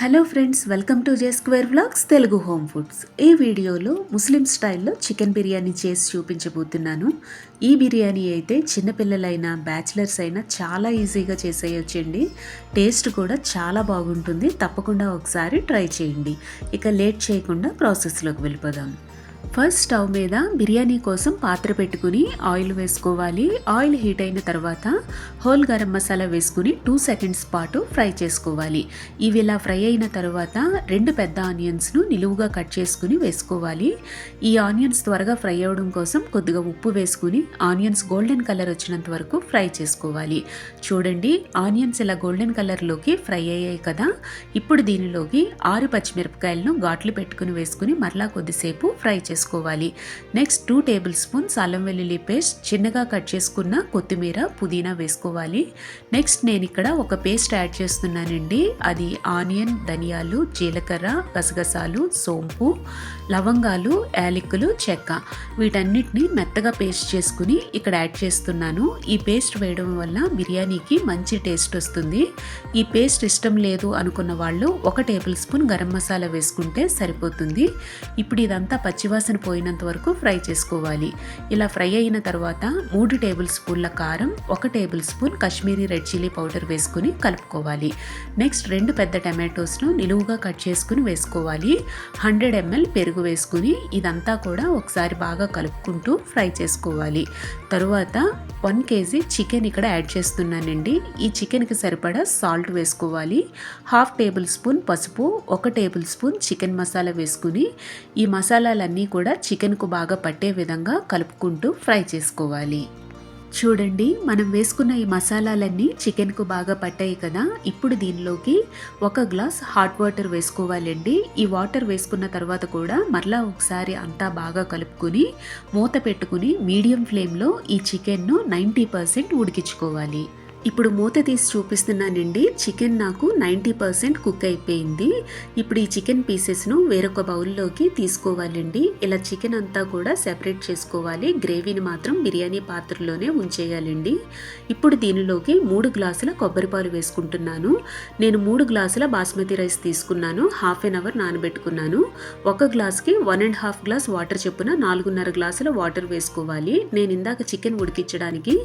Hello friends, welcome to J square vlogs Telugu home foods. ఈ వీడియోలో ముస్లిం స్టైల్లో చికెన్ బిర్యానీ చేసి చూపించబోతున్నాను. ఈ బిర్యానీ అయితే చిన్నపిల్లలైనా బ్యాచిలర్స్ అయినా చాలా ఈజీగా చేసేయొచ్చండి. టేస్ట్ కూడా చాలా బాగుంటుంది. తప్పకుండా ఒకసారి ట్రై చేయండి. ఇక లేట్ చేయకుండా ప్రాసెస్లోకి వెళ్ళిపోదాం. ఫస్ట్ స్టవ్ మీద బిర్యానీ కోసం పాత్ర పెట్టుకుని ఆయిల్ వేసుకోవాలి. ఆయిల్ హీట్ అయిన తర్వాత హోల్ గరం మసాలా వేసుకుని 2 సెకండ్స్ పాటు ఫ్రై చేసుకోవాలి. ఇవి ఇలా ఫ్రై అయిన తర్వాత 2 పెద్ద ఆనియన్స్ను నిలువుగా కట్ చేసుకుని వేసుకోవాలి. ఈ ఆనియన్స్ త్వరగా ఫ్రై అవ్వడం కోసం కొద్దిగా ఉప్పు వేసుకుని ఆనియన్స్ గోల్డెన్ కలర్ వచ్చినంత వరకు ఫ్రై చేసుకోవాలి. చూడండి, ఆనియన్స్ ఇలా గోల్డెన్ కలర్లోకి ఫ్రై అయ్యాయి కదా. ఇప్పుడు దీనిలోకి 6 పచ్చిమిరపకాయలను ఘాట్లు పెట్టుకుని వేసుకుని మరలా కొద్దిసేపు ఫ్రై చేసుకోవాలి. నెక్స్ట్ 2 టేబుల్ స్పూన్స్ అల్లం వెల్లుల్లి పేస్ట్, చిన్నగా కట్ చేసుకున్న కొత్తిమీర, పుదీనా వేసుకోవాలి. నెక్స్ట్ నేను ఇక్కడ ఒక పేస్ట్ యాడ్ చేస్తున్నానండి. అది ఆనియన్, ధనియాలు, జీలకర్ర, గసగసాలు, సోంపు, లవంగాలు, యాలకులు, చెక్క, వీటన్నిటిని మెత్తగా పేస్ట్ చేసుకుని ఇక్కడ యాడ్ చేస్తున్నాను. ఈ పేస్ట్ వేయడం వల్ల బిర్యానీకి మంచి టేస్ట్ వస్తుంది. ఈ పేస్ట్ ఇష్టం లేదు అనుకున్న వాళ్ళు 1 టేబుల్ స్పూన్ గరం మసాలా వేసుకుంటే సరిపోతుంది. ఇప్పుడు ఇదంతా పచ్చివాసన పోయినంత వరకు ఫ్రై చేసుకోవాలి. ఇలా ఫ్రై అయిన తర్వాత 3 టేబుల్ స్పూన్ల కారం, 1 table spoon Kashmiri red chilli powder వేసుకుని కలుపుకోవాలి. నెక్స్ట్ 2 పెద్ద టమాటోస్ను నిలువుగా కట్ చేసుకుని వేసుకోవాలి. 100 ml పెరుగు వేసుకుని ఇదంతా కూడా ఒకసారి బాగా కలుపుకుంటూ ఫ్రై చేసుకోవాలి. తరువాత 1 kg చికెన్ ఇక్కడ యాడ్ చేస్తున్నానండి. ఈ చికెన్కి సరిపడా సాల్ట్ వేసుకోవాలి. 1/2 టేబుల్ స్పూన్ పసుపు, 1 టేబుల్ స్పూన్ చికెన్ మసాలా వేసుకుని ఈ మసాలాలన్నీ కూడా చికెన్కు బాగా పట్టే విధంగా కలుపుకుంటూ ఫ్రై చేసుకోవాలి. చూడండి, మనం వేసుకున్న ఈ మసాలాలన్నీ చికెన్కు బాగా పట్టాయి కదా. ఇప్పుడు దీనిలోకి 1 గ్లాస్ హాట్ వాటర్ వేసుకోవాలండి. ఈ వాటర్ వేసుకున్న తర్వాత కూడా మరలా ఒకసారి అంతా బాగా కలుపుకుని మూత పెట్టుకుని మీడియం ఫ్లేమ్లో ఈ చికెన్ను 90% ఉడికించుకోవాలి. ఇప్పుడు మూత తీసి చూపిస్తున్నానండి. చికెన్ నాకు 90% కుక్ అయిపోయింది. ఇప్పుడు ఈ చికెన్ పీసెస్ను వేరొక బౌల్లోకి తీసుకోవాలండి. ఇలా చికెన్ అంతా కూడా సెపరేట్ చేసుకోవాలి. గ్రేవీని మాత్రం బిర్యానీ పాత్రలోనే ఉంచేయాలండి. ఇప్పుడు దీనిలోకి 3 గ్లాసుల కొబ్బరి పాలు వేసుకుంటున్నాను. నేను 3 గ్లాసుల బాస్మతి రైస్ తీసుకున్నాను. 1/2 అవర్ నానబెట్టుకున్నాను. 1 గ్లాస్కి 1.5 గ్లాస్ వాటర్ చొప్పున 4.5 గ్లాసుల వాటర్ వేసుకోవాలి. నేను ఇందాక చికెన్ ఉడికించడానికి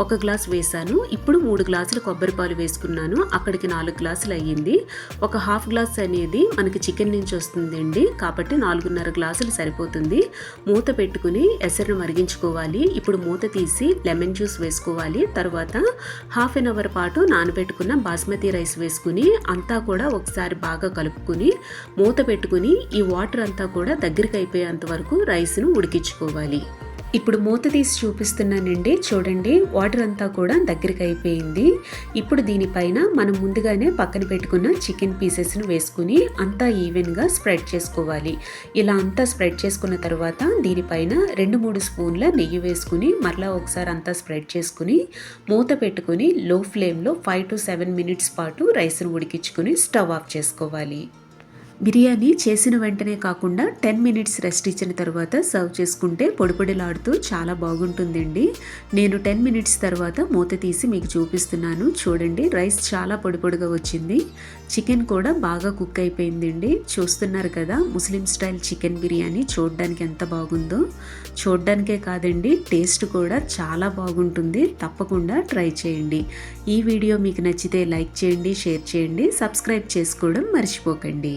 1 గ్లాస్ వేసాను. ఇప్పుడు 3 గ్లాసులు కొబ్బరి పాలు వేసుకున్నాను. అక్కడికి 4 గ్లాసులు అయ్యింది. 1/2 గ్లాస్ అనేది మనకి చికెన్ నుంచి వస్తుందండి, కాబట్టి 4.5 గ్లాసులు సరిపోతుంది. మూత పెట్టుకుని ఎసరును మరిగించుకోవాలి. ఇప్పుడు మూత తీసి లెమన్ జ్యూస్ వేసుకోవాలి. తర్వాత 1/2 అవర్ పాటు నానబెట్టుకున్న బాస్మతి రైస్ వేసుకుని అంతా కూడా ఒకసారి బాగా కలుపుకుని మూత పెట్టుకుని ఈ వాటర్ అంతా కూడా దగ్గరికి అయిపోయేంత వరకు రైస్ను ఉడికించుకోవాలి. ఇప్పుడు మూత తీసి చూపిస్తున్నానండి. చూడండి, వాటర్ అంతా కూడా దగ్గరికి అయిపోయింది. ఇప్పుడు దీనిపైన మనం ముందుగానే పక్కన పెట్టుకున్న చికెన్ పీసెస్ను వేసుకుని అంతా ఈవెన్గా స్ప్రెడ్ చేసుకోవాలి. ఇలా అంతా స్ప్రెడ్ చేసుకున్న తర్వాత దీనిపైన 2-3 స్పూన్ల నెయ్యి వేసుకుని మరలా ఒకసారి అంతా స్ప్రెడ్ చేసుకుని మూత పెట్టుకుని లో ఫ్లేమ్లో 5 to 7 minutes పాటు రైస్ను ఉడికించుకుని స్టవ్ ఆఫ్ చేసుకోవాలి. బిర్యానీ చేసిన వెంటనే కాకుండా 10 minutes రెస్ట్ ఇచ్చిన తర్వాత సర్వ్ చేసుకుంటే పొడిపొడిలాడుతూ చాలా బాగుంటుందండి. నేను 10 minutes తర్వాత మూత తీసి మీకు చూపిస్తున్నాను. చూడండి, రైస్ చాలా పొడిపొడిగా వచ్చింది. చికెన్ కూడా బాగా కుక్ అయిపోయిందండి. చూస్తున్నారు కదా, ముస్లిం స్టైల్ చికెన్ బిర్యానీ చూడడానికి ఎంత బాగుందో. చూడడానికే కాదండి, టేస్ట్ కూడా చాలా బాగుంటుంది. తప్పకుండా ట్రై చేయండి. ఈ వీడియో మీకు నచ్చితే లైక్ చేయండి, షేర్ చేయండి, సబ్స్క్రైబ్ చేసుకోవడం మర్చిపోకండి.